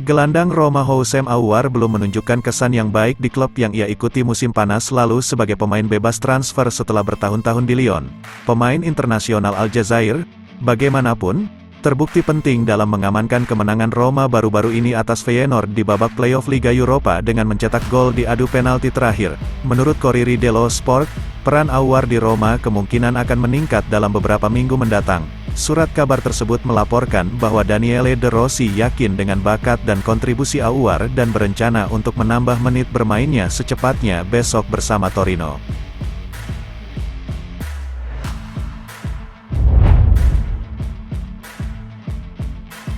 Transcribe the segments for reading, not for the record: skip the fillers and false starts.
Gelandang Roma Houssem Aouar belum menunjukkan kesan yang baik di klub yang ia ikuti musim panas lalu sebagai pemain bebas transfer setelah bertahun-tahun di Lyon. Pemain internasional Aljazair, bagaimanapun, terbukti penting dalam mengamankan kemenangan Roma baru-baru ini atas Feyenoord di babak playoff Liga Eropa dengan mencetak gol di adu penalti terakhir. Menurut Corriere dello Sport, peran Aouar di Roma kemungkinan akan meningkat dalam beberapa minggu mendatang. Surat kabar tersebut melaporkan bahwa Daniele De Rossi yakin dengan bakat dan kontribusi Aouar dan berencana untuk menambah menit bermainnya secepatnya besok bersama Torino.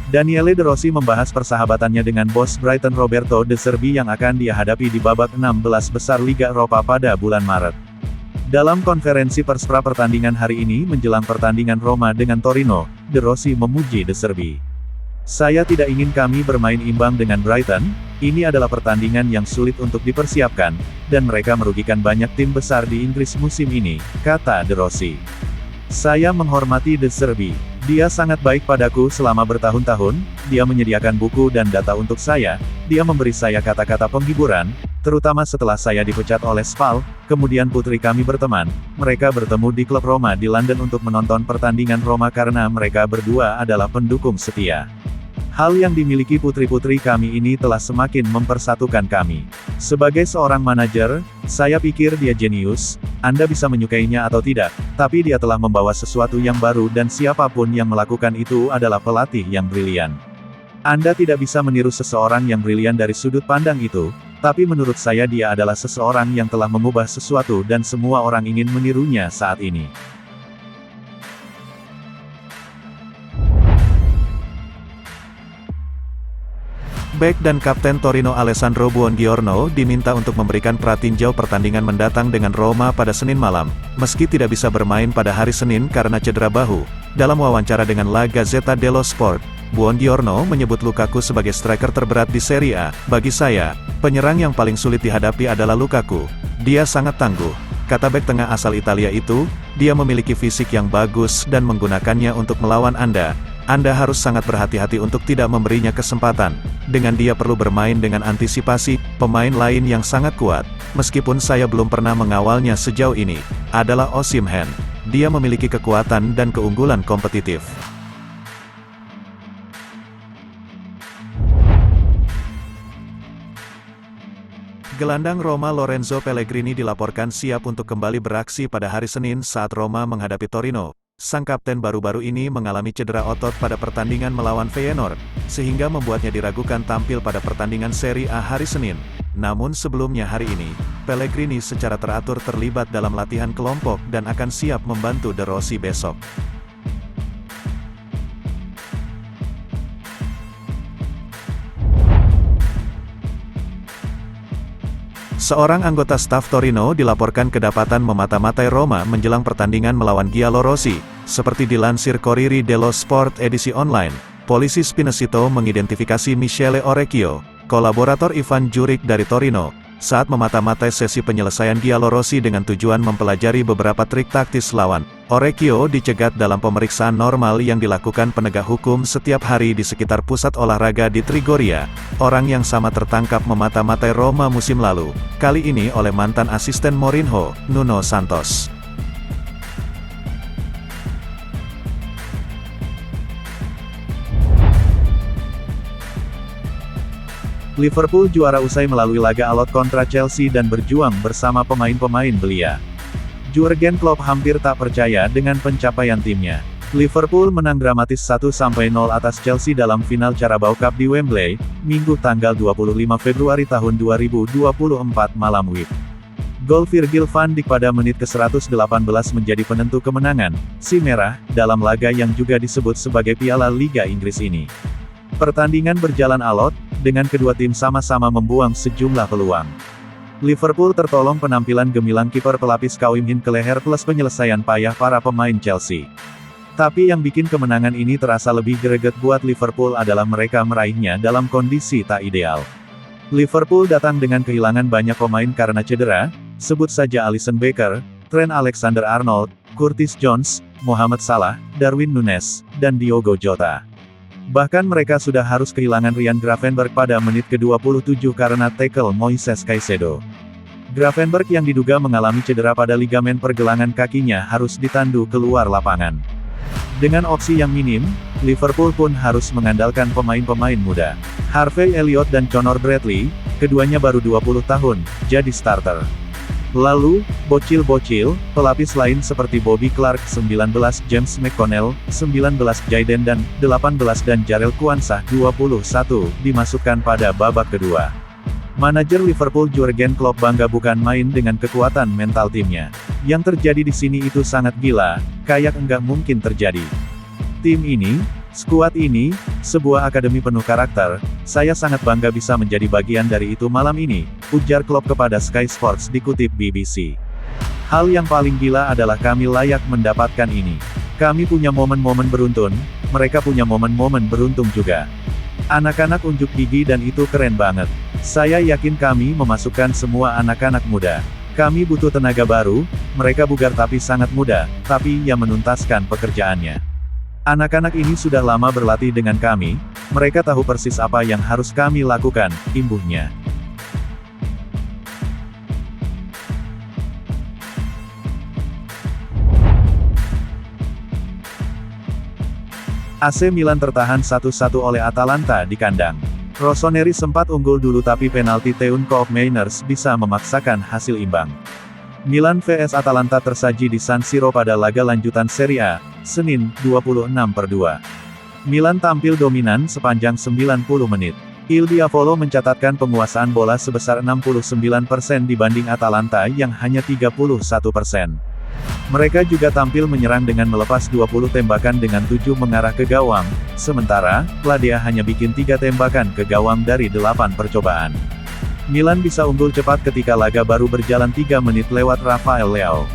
Daniele De Rossi membahas persahabatannya dengan bos Brighton Roberto De Zerbi yang akan dia hadapi di babak 16 besar Liga Eropa pada bulan Maret. Dalam konferensi pers pra pertandingan hari ini menjelang pertandingan Roma dengan Torino, De Rossi memuji De Zerbi. "Saya tidak ingin kami bermain imbang dengan Brighton, ini adalah pertandingan yang sulit untuk dipersiapkan, dan mereka merugikan banyak tim besar di Inggris musim ini," kata De Rossi. "Saya menghormati De Zerbi. Dia sangat baik padaku selama bertahun-tahun, dia menyediakan buku dan data untuk saya, dia memberi saya kata-kata penghiburan, terutama setelah saya dipecat oleh Spal, kemudian putri kami berteman, mereka bertemu di klub Roma di London untuk menonton pertandingan Roma karena mereka berdua adalah pendukung setia. Hal yang dimiliki putri-putri kami ini telah semakin mempersatukan kami. Sebagai seorang manajer, saya pikir dia jenius, Anda bisa menyukainya atau tidak, tapi dia telah membawa sesuatu yang baru dan siapapun yang melakukan itu adalah pelatih yang brilian. Anda tidak bisa meniru seseorang yang brilian dari sudut pandang itu, tapi menurut saya dia adalah seseorang yang telah mengubah sesuatu dan semua orang ingin menirunya saat ini." Bek dan Kapten Torino Alessandro Buongiorno diminta untuk memberikan pratinjau pertandingan mendatang dengan Roma pada Senin malam, meski tidak bisa bermain pada hari Senin karena cedera bahu. Dalam wawancara dengan La Gazzetta dello Sport, Buongiorno menyebut Lukaku sebagai striker terberat di Serie A. "Bagi saya, penyerang yang paling sulit dihadapi adalah Lukaku. Dia sangat tangguh," kata bek tengah asal Italia itu. "Dia memiliki fisik yang bagus dan menggunakannya untuk melawan Anda. Anda harus sangat berhati-hati untuk tidak memberinya kesempatan. Dengan dia perlu bermain dengan antisipasi, pemain lain yang sangat kuat, meskipun saya belum pernah mengawalnya sejauh ini, adalah Osimhen. Dia memiliki kekuatan dan keunggulan kompetitif." Gelandang Roma Lorenzo Pellegrini dilaporkan siap untuk kembali beraksi pada hari Senin saat Roma menghadapi Torino. Sang kapten baru-baru ini mengalami cedera otot pada pertandingan melawan Feyenoord, sehingga membuatnya diragukan tampil pada pertandingan Serie A hari Senin. Namun sebelumnya hari ini, Pellegrini secara teratur terlibat dalam latihan kelompok dan akan siap membantu De Rossi besok. Seorang anggota staf Torino dilaporkan kedapatan memata-matai Roma menjelang pertandingan melawan Giallorossi. Seperti dilansir Corriere dello Sport edisi online, polisi Spinazzola mengidentifikasi Michele Orecchio, kolaborator Ivan Juric dari Torino, saat memata-matai sesi penyelesaian Giallorossi dengan tujuan mempelajari beberapa trik taktis lawan. Orecchio dicegat dalam pemeriksaan normal yang dilakukan penegak hukum setiap hari di sekitar pusat olahraga di Trigoria. Orang yang sama tertangkap memata-matai Roma musim lalu, kali ini oleh mantan asisten Mourinho, Nuno Santos. Liverpool juara usai melalui laga alot kontra Chelsea dan berjuang bersama pemain-pemain belia. Jurgen Klopp hampir tak percaya dengan pencapaian timnya. Liverpool menang dramatis 1-0 atas Chelsea dalam final Carabao Cup di Wembley, Minggu tanggal 25 Februari tahun 2024 malam WIB. Gol Virgil van Dijk pada menit ke-118 menjadi penentu kemenangan si merah dalam laga yang juga disebut sebagai Piala Liga Inggris ini. Pertandingan berjalan alot, dengan kedua tim sama-sama membuang sejumlah peluang. Liverpool tertolong penampilan gemilang kiper pelapis Kevin Hin ke leher plus penyelesaian payah para pemain Chelsea. Tapi yang bikin kemenangan ini terasa lebih greget buat Liverpool adalah mereka meraihnya dalam kondisi tak ideal. Liverpool datang dengan kehilangan banyak pemain karena cedera, sebut saja Alisson Becker, Trent Alexander-Arnold, Curtis Jones, Mohamed Salah, Darwin Núñez, dan Diogo Jota. Bahkan mereka sudah harus kehilangan Ryan Gravenberch pada menit ke-27 karena tackle Moises Caicedo. Gravenberch yang diduga mengalami cedera pada ligamen pergelangan kakinya harus ditandu keluar lapangan. Dengan opsi yang minim, Liverpool pun harus mengandalkan pemain-pemain muda. Harvey Elliott dan Conor Bradley, keduanya baru 20 tahun, jadi starter. Lalu, bocil-bocil, pelapis lain seperti Bobby Clark 19, James McConnell 19, Jayden dan 18 dan Jarell Quansah 21, dimasukkan pada babak kedua. Manajer Liverpool Jurgen Klopp bangga bukan main dengan kekuatan mental timnya. Yang terjadi di sini itu sangat gila, kayak enggak mungkin terjadi. Tim ini, skuad ini, sebuah akademi penuh karakter, saya sangat bangga bisa menjadi bagian dari itu malam ini, ujar Klopp kepada Sky Sports dikutip BBC. Hal yang paling gila adalah kami layak mendapatkan ini. Kami punya momen-momen beruntun, mereka punya momen-momen beruntung juga. Anak-anak unjuk gigi dan itu keren banget. Saya yakin kami memasukkan semua anak-anak muda. Kami butuh tenaga baru, mereka bugar tapi sangat muda, tapi ia menuntaskan pekerjaannya. Anak-anak ini sudah lama berlatih dengan kami, mereka tahu persis apa yang harus kami lakukan, imbuhnya. AC Milan tertahan 1-1 oleh Atalanta di kandang. Rossoneri sempat unggul dulu tapi penalti Teun Koopmeiners bisa memaksakan hasil imbang. Milan vs Atalanta tersaji di San Siro pada laga lanjutan Serie A, Senin, 26/2. Milan tampil dominan sepanjang 90 menit. Il Diavolo mencatatkan penguasaan bola sebesar 69% dibanding Atalanta yang hanya 31%. Mereka juga tampil menyerang dengan melepas 20 tembakan dengan 7 mengarah ke gawang, sementara, Ladea hanya bikin 3 tembakan ke gawang dari 8 percobaan. Milan bisa unggul cepat ketika laga baru berjalan 3 menit lewat Rafael Leao.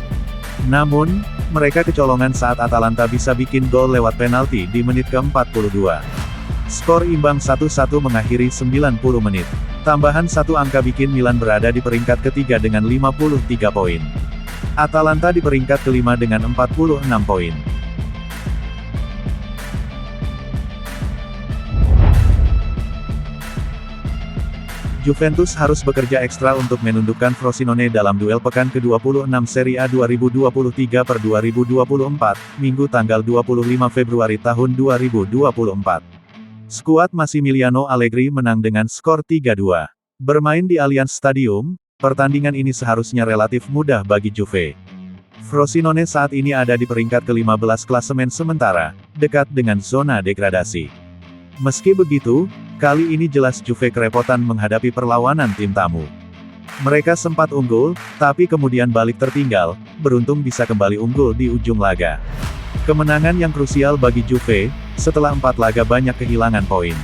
Namun, mereka kecolongan saat Atalanta bisa bikin gol lewat penalti di menit ke-42. Skor imbang 1-1 mengakhiri 90 menit. Tambahan satu angka bikin Milan berada di peringkat ketiga dengan 53 poin. Atalanta di peringkat kelima dengan 46 poin. Juventus harus bekerja ekstra untuk menundukkan Frosinone dalam duel pekan ke-26 Serie A 2023/2024, Minggu tanggal 25 Februari tahun 2024. Skuad Massimiliano Allegri menang dengan skor 3-2. Bermain di Allianz Stadium, pertandingan ini seharusnya relatif mudah bagi Juve. Frosinone saat ini ada di peringkat ke-15 klasemen sementara, dekat dengan zona degradasi. Meski begitu, kali ini jelas Juve kerepotan menghadapi perlawanan tim tamu. Mereka sempat unggul, tapi kemudian balik tertinggal, beruntung bisa kembali unggul di ujung laga. Kemenangan yang krusial bagi Juve, setelah 4 laga banyak kehilangan poin.